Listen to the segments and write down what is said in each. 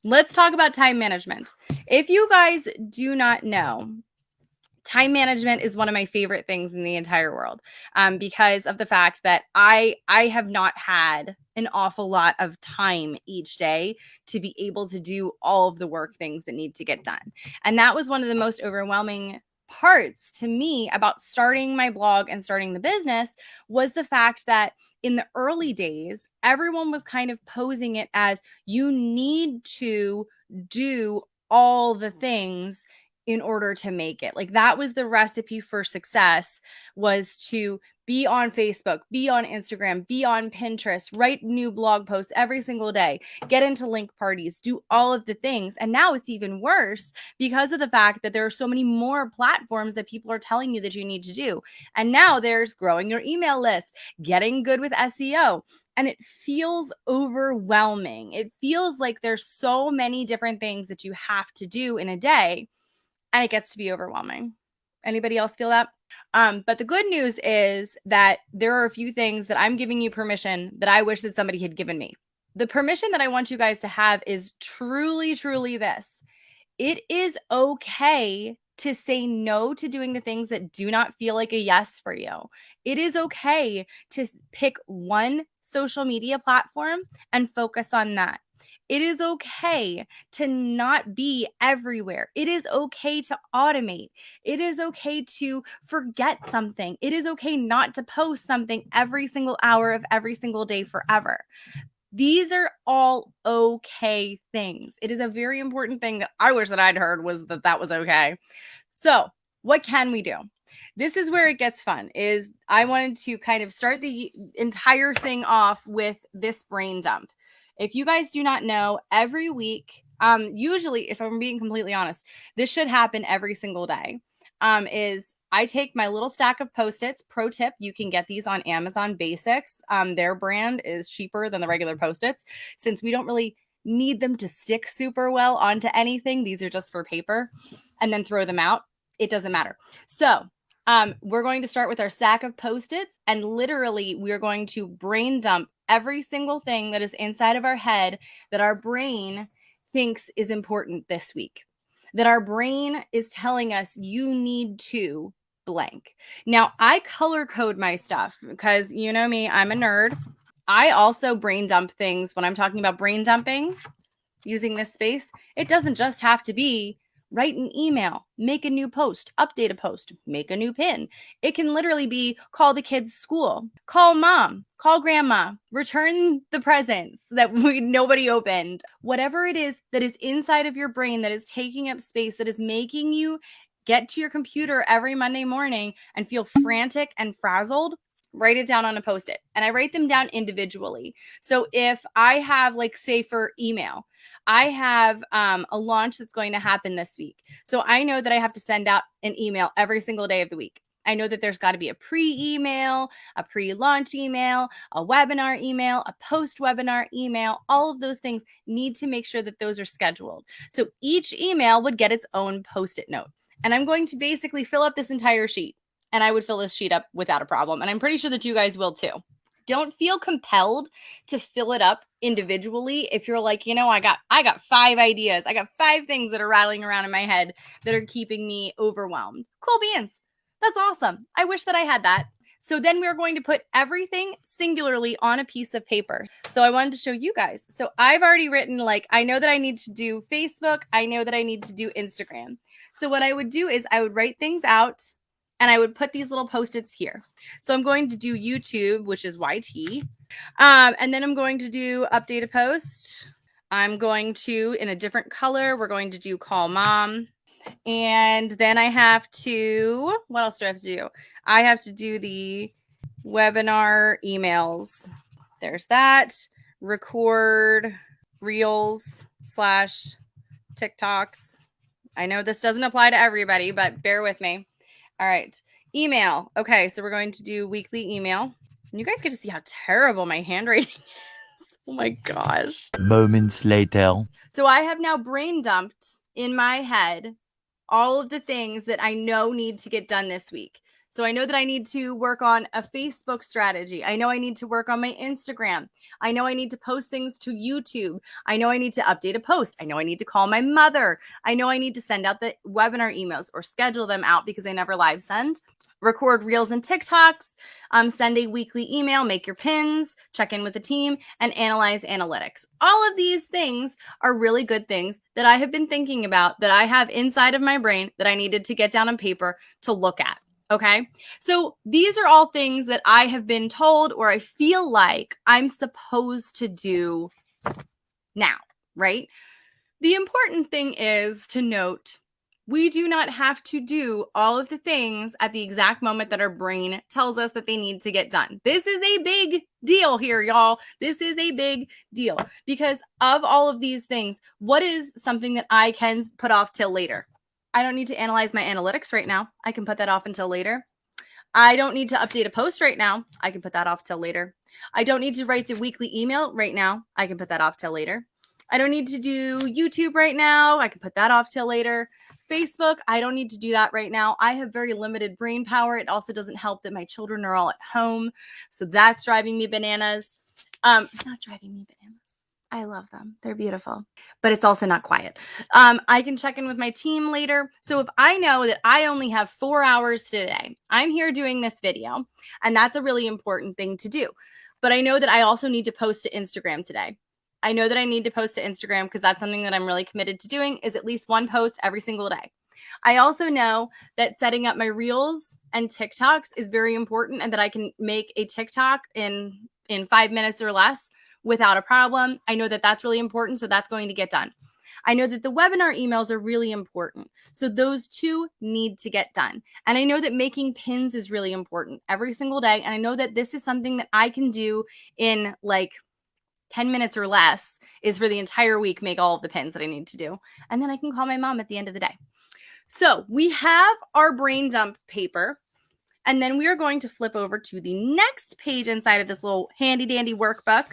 let's talk about time management. If you guys do not know, time management is one of my favorite things in the entire world, because of the fact that I have not had an awful lot of time each day to be able to do all of the work things that need to get done. And that was one of the most overwhelming parts to me about starting my blog and starting the business, was the fact that in the early days, everyone was kind of posing it as you need to do all the things in order to make it. Like, that was the recipe for success, was to be on Facebook, be on Instagram, be on Pinterest, write new blog posts every single day, get into link parties, do all of the things. And now it's even worse because of the fact that there are so many more platforms that people are telling you that you need to do. And now there's growing your email list, getting good with SEO. And it feels overwhelming. It feels like there's so many different things that you have to do in a day, and it gets to be overwhelming. Anybody else feel that? But the good news is that there are a few things that I'm giving you permission that I wish that somebody had given me. The permission that I want you guys to have is truly, truly this. It is okay to say no to doing the things that do not feel like a yes for you. It is okay to pick one social media platform and focus on that. It is okay to not be everywhere. It is okay to automate. It is okay to forget something. It is okay not to post something every single hour of every single day forever. These are all okay things. It is a very important thing that I wish that I'd heard, was that that was okay. So what can we do? This is where it gets fun. Is I wanted to kind of start the entire thing off with this brain dump. If you guys do not know, every week, usually, if I'm being completely honest, this should happen every single day, is I take my little stack of Post-its. Pro tip, you can get these on Amazon Basics. Their brand is cheaper than the regular Post-its. Since we don't really need them to stick super well onto anything, these are just for paper, and then throw them out. It doesn't matter. So we're going to start with our stack of Post-its, and literally we're going to brain dump every single thing that is inside of our head that our brain thinks is important this week, that our brain is telling us you need to blank. Now, I color code my stuff because, you know me, I'm a nerd. I also brain dump things. When I'm talking about brain dumping using this space, it doesn't just have to be write an email, make a new post, update a post, make a new pin. It can literally be call the kids' school, call mom, call grandma, return the presents that nobody opened. Whatever it is that is inside of your brain that is taking up space, that is making you get to your computer every Monday morning and feel frantic and frazzled, write it down on a Post-it. And I write them down individually. So if I have, like, say for email, I have a launch that's going to happen this week. So I know that I have to send out an email every single day of the week. I know that there's got to be a pre-email, a pre-launch email, a webinar email, a post-webinar email. All of those things need to make sure that those are scheduled. So each email would get its own Post-it note. And I'm going to basically fill up this entire sheet. And I would fill this sheet up without a problem. And I'm pretty sure that you guys will too. Don't feel compelled to fill it up individually. If you're like, you know, I got 5 ideas. I got 5 things that are rattling around in my head that are keeping me overwhelmed. Cool beans. That's awesome. I wish that I had that. So then we're going to put everything singularly on a piece of paper. So I wanted to show you guys. So I've already written, like, I know that I need to do Facebook. I know that I need to do Instagram. So what I would do is I would write things out, and I would put these little Post-its here. So I'm going to do YouTube, which is YT. And then I'm going to do update a post. I'm going to, in a different color, we're going to do call mom. And then I have to, what else do I have to do? I have to do the webinar emails. There's that. Record reels / TikToks. I know this doesn't apply to everybody, but bear with me. All right. Email. Okay. So we're going to do weekly email. And you guys get to see how terrible my handwriting is. Oh my gosh. Moments later. So I have now brain dumped in my head all of the things that I know need to get done this week. So I know that I need to work on a Facebook strategy. I know I need to work on my Instagram. I know I need to post things to YouTube. I know I need to update a post. I know I need to call my mother. I know I need to send out the webinar emails or schedule them out because I never live send. Record reels and TikToks, send a weekly email, make your pins, check in with the team, and analyze analytics. All of these things are really good things that I have been thinking about, that I have inside of my brain that I needed to get down on paper to look at. Okay. So these are all things that I have been told or I feel like I'm supposed to do now, right? The important thing is to note we do not have to do all of the things at the exact moment that our brain tells us that they need to get done. This is a big deal here, y'all. This is a big deal because of all of these things. What is something that I can put off till later? I don't need to analyze my analytics right now. I can put that off until later. I don't need to update a post right now. I can put that off till later. I don't need to write the weekly email right now. I can put that off till later. I don't need to do YouTube right now. I can put that off till later. Facebook, I don't need to do that right now. I have very limited brain power. It also doesn't help that my children are all at home. So that's driving me bananas. Not driving me bananas. I love them. They're beautiful. But it's also not quiet. I can check in with my team later. So if I know that I only have 4 hours today, I'm here doing this video, and that's a really important thing to do. But I know that I also need to post to Instagram today. I know that I need to post to Instagram because that's something that I'm really committed to doing, is at least one post every single day. I also know that setting up my reels and TikToks is very important, and that I can make a TikTok in 5 minutes or less without a problem. I know that that's really important, so that's going to get done. I know that the webinar emails are really important, so those two need to get done. And I know that making pins is really important every single day, and I know that this is something that I can do in like 10 minutes or less, is for the entire week, make all of the pins that I need to do. And then I can call my mom at the end of the day. So we have our brain dump paper, and then we are going to flip over to the next page inside of this little handy dandy workbook.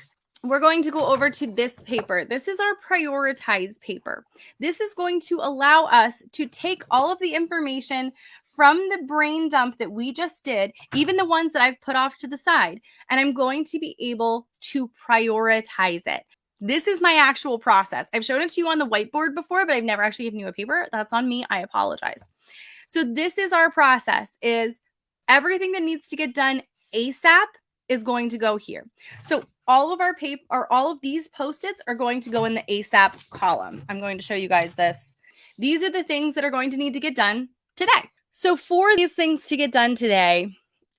We're going to go over to this paper. This is our prioritize paper. This is going to allow us to take all of the information from the brain dump that we just did, even the ones that I've put off to the side, and I'm going to be able to prioritize it. This is my actual process. I've shown it to you on the whiteboard before, but I've never actually given you a paper. That's on me. I apologize. So this is our process, is everything that needs to get done ASAP is going to go here. So all of our paper, or all of these Post-its are going to go in the ASAP column. I'm going to show you guys this. These are the things that are going to need to get done today. So for these things to get done today,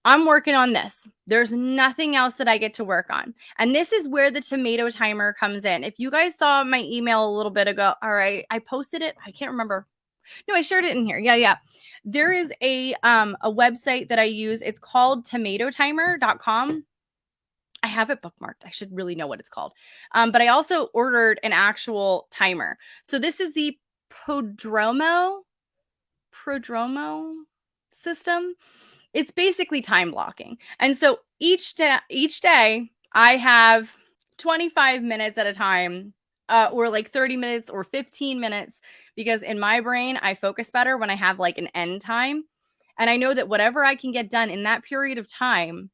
I'm working on this. There's nothing else that I get to work on. And this is where the tomato timer comes in. If you guys saw my email a little bit ago, all right, I posted it. I can't remember. No, I shared it in here. Yeah. There is a website that I use. It's called tomatotimer.com. I have it bookmarked. I should really know what it's called. But I also ordered an actual timer. So this is the Prodromo system. It's basically time blocking. And so each day I have 25 minutes at a time, or like 30 minutes or 15 minutes, because in my brain, I focus better when I have like an end time. And I know that whatever I can get done in that period of time,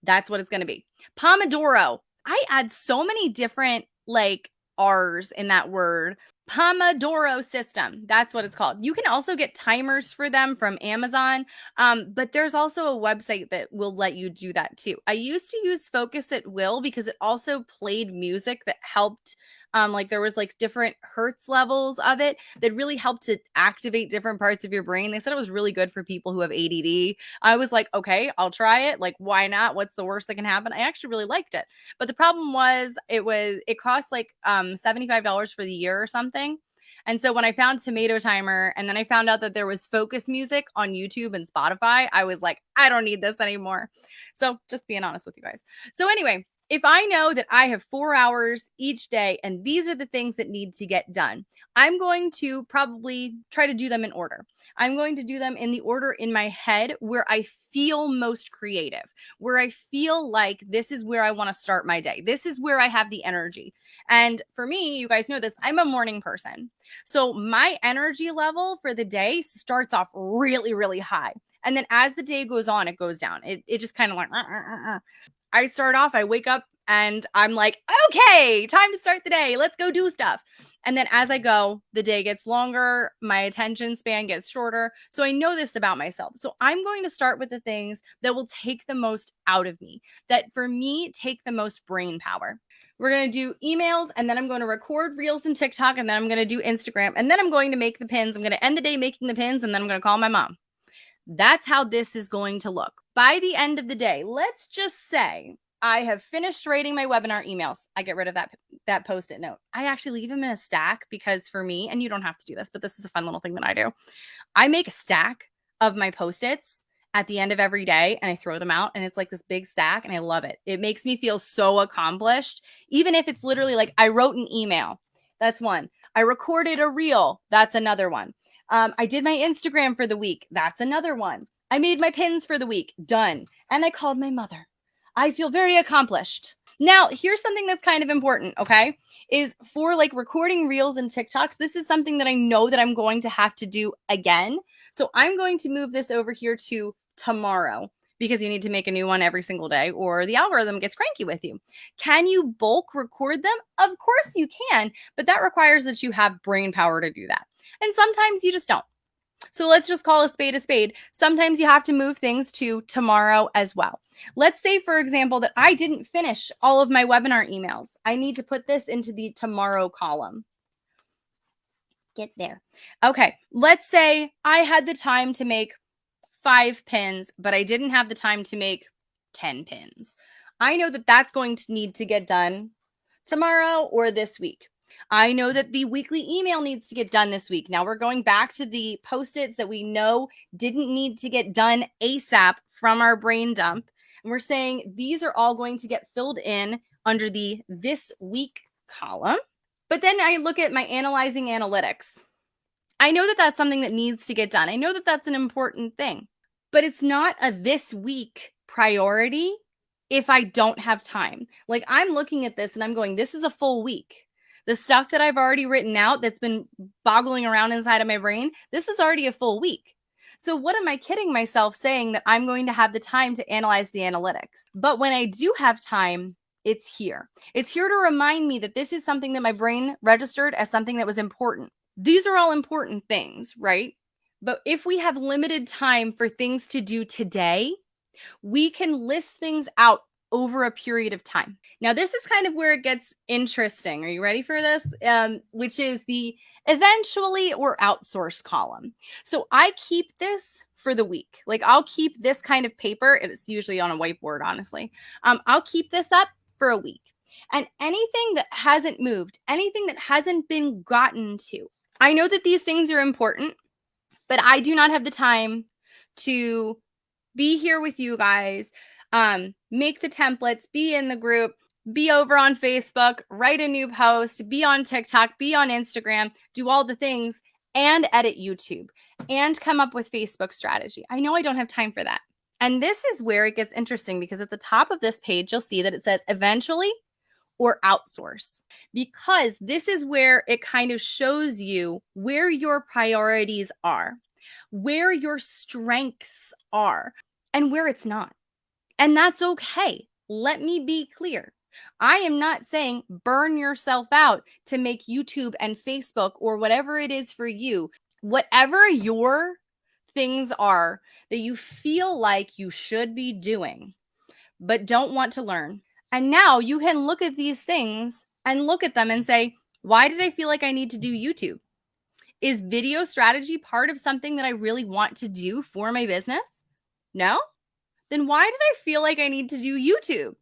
that's what it's going to be. Pomodoro. I add so many different like R's in that word. Pomodoro system. That's what it's called. You can also get timers for them from Amazon. But there's also a website that will let you do that too. I used to use Focus at Will because it also played music that helped. Like there was like different hertz levels of it that really helped to activate different parts of your brain. They said it was really good for people who have ADD. I was like, okay, I'll try it. Like, why not? What's the worst that can happen? I actually really liked it. But the problem was it cost like $75 for the year or something. And so when I found Tomato Timer, and then I found out that there was Focus Music on YouTube and Spotify, I was like, I don't need this anymore. So just being honest with you guys. So anyway, if I know that I have 4 hours each day and these are the things that need to get done, I'm going to probably try to do them in order. I'm going to do them in the order in my head where I feel most creative, where I feel like this is where I want to start my day. This is where I have the energy. And for me, you guys know this, I'm a morning person. So my energy level for the day starts off really, really high. And then as the day goes on, it goes down. It just kind of like, I start off, I wake up and I'm like, okay, time to start the day. Let's go do stuff. And then as I go, the day gets longer, my attention span gets shorter. So I know this about myself. So I'm going to start with the things that will take the most out of me, that for me take the most brain power. We're going to do emails, and then I'm going to record reels and TikTok, and then I'm going to do Instagram, and then I'm going to make the pins. I'm going to end the day making the pins, and then I'm going to call my mom. That's how this is going to look. By the end of the day, let's just say I have finished writing my webinar emails. I get rid of that Post-it note. I actually leave them in a stack because for me, and you don't have to do this, but this is a fun little thing that I do. I make a stack of my Post-its at the end of every day and I throw them out, and it's like this big stack, and I love it. It makes me feel so accomplished, even if it's literally like I wrote an email. That's one. I recorded a reel. That's another one. I did my Instagram for the week. That's another one. I made my pins for the week. Done. And I called my mother. I feel very accomplished. Now, here's something that's kind of important, okay? Is for like recording reels and TikToks, this is something that I know that I'm going to have to do again. So I'm going to move this over here to tomorrow because you need to make a new one every single day or the algorithm gets cranky with you. Can you bulk record them? Of course you can, but that requires that you have brain power to do that. And sometimes you just don't. So let's just call a spade a spade. Sometimes you have to move things to tomorrow as well. Let's say, for example, that I didn't finish all of my webinar emails. I need to put this into the tomorrow column. Get there. Okay, let's say I had the time to make 5 pins, but I didn't have the time to make 10 pins. I know that that's going to need to get done tomorrow or this week. I know that the weekly email needs to get done this week. Now we're going back to the Post-its that we know didn't need to get done ASAP from our brain dump. And we're saying these are all going to get filled in under the this week column. But then I look at my analyzing analytics. I know that that's something that needs to get done. I know that that's an important thing, but it's not a this week priority if I don't have time. Like I'm looking at this and I'm going, this is a full week. The stuff that I've already written out that's been boggling around inside of my brain, this is already a full week. So what am I kidding myself saying that I'm going to have the time to analyze the analytics? But when I do have time, it's here. It's here to remind me that this is something that my brain registered as something that was important. These are all important things, right? But if we have limited time for things to do today, we can list things out over a period of time. Now, this is kind of where it gets interesting. Are you ready for this? Which is the eventually or outsource column. So I keep this for the week. Like I'll keep this kind of paper. It's usually on a whiteboard, honestly. I'll keep this up for a week. And anything that hasn't moved, anything that hasn't been gotten to, I know that these things are important, but I do not have the time to be here with you guys, make the templates, be in the group, be over on Facebook, write a new post, be on TikTok, be on Instagram, do all the things, and edit YouTube, and come up with Facebook strategy. I know I don't have time for that. And this is where it gets interesting because at the top of this page, you'll see that it says eventually or outsource, because this is where it kind of shows you where your priorities are, where your strengths are, and where it's not. And that's okay. Let me be clear. I am not saying burn yourself out to make YouTube and Facebook or whatever it is for you. Whatever your things are that you feel like you should be doing, but don't want to learn. And now you can look at these things and look at them and say, why did I feel like I need to do YouTube? Is video strategy part of something that I really want to do for my business? No? Then why did I feel like I need to do YouTube?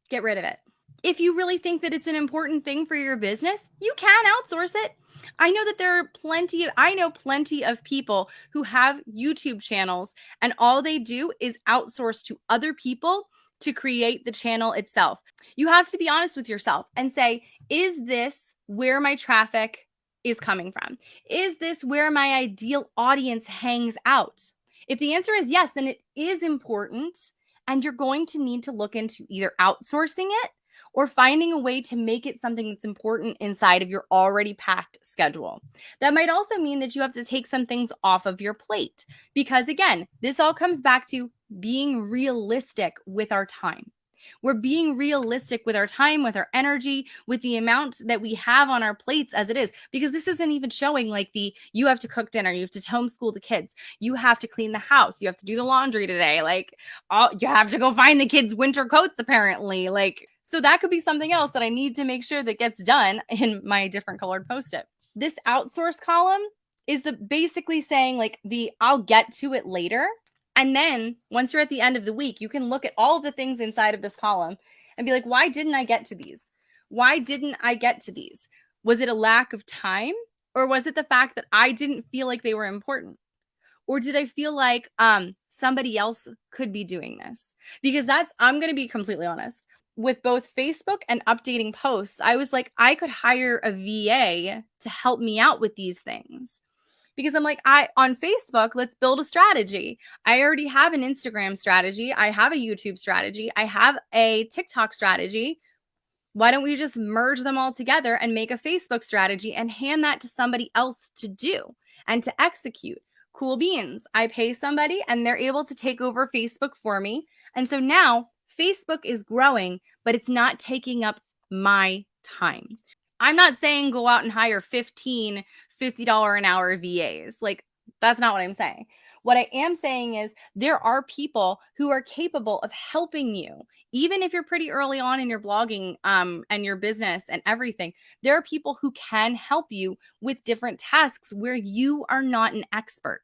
Get rid of it. If you really think that it's an important thing for your business, you can outsource it. I know that there are plenty of people who have YouTube channels and all they do is outsource to other people to create the channel itself. You have to be honest with yourself and say, is this where my traffic is coming from? Is this where my ideal audience hangs out? If the answer is yes, then it is important and you're going to need to look into either outsourcing it or finding a way to make it something that's important inside of your already packed schedule. That might also mean that you have to take some things off of your plate because, again, this all comes back to being realistic with our time. We're being realistic with our time, with our energy, with the amount that we have on our plates as it is, because this isn't even showing like you have to cook dinner, you have to homeschool the kids, you have to clean the house, you have to do the laundry today, like you have to go find the kids' winter coats apparently. So that could be something else that I need to make sure that gets done in my different colored Post-it. This outsource column is basically saying like I'll get to it later. And then once you're at the end of the week, you can look at all of the things inside of this column and be like, why didn't I get to these? Why didn't I get to these? Was it a lack of time? Or was it the fact that I didn't feel like they were important? Or did I feel like somebody else could be doing this? Because I'm going to be completely honest. With both Facebook and updating posts, I was like, I could hire a VA to help me out with these things. Because I'm like, on Facebook, let's build a strategy. I already have an Instagram strategy. I have a YouTube strategy. I have a TikTok strategy. Why don't we just merge them all together and make a Facebook strategy and hand that to somebody else to do and to execute? Cool beans. I pay somebody and they're able to take over Facebook for me. And so now Facebook is growing, but it's not taking up my time. I'm not saying go out and hire 15 $50 an hour VAs. Like, that's not what I'm saying. What I am saying is there are people who are capable of helping you. Even if you're pretty early on in your blogging and your business and everything, there are people who can help you with different tasks where you are not an expert.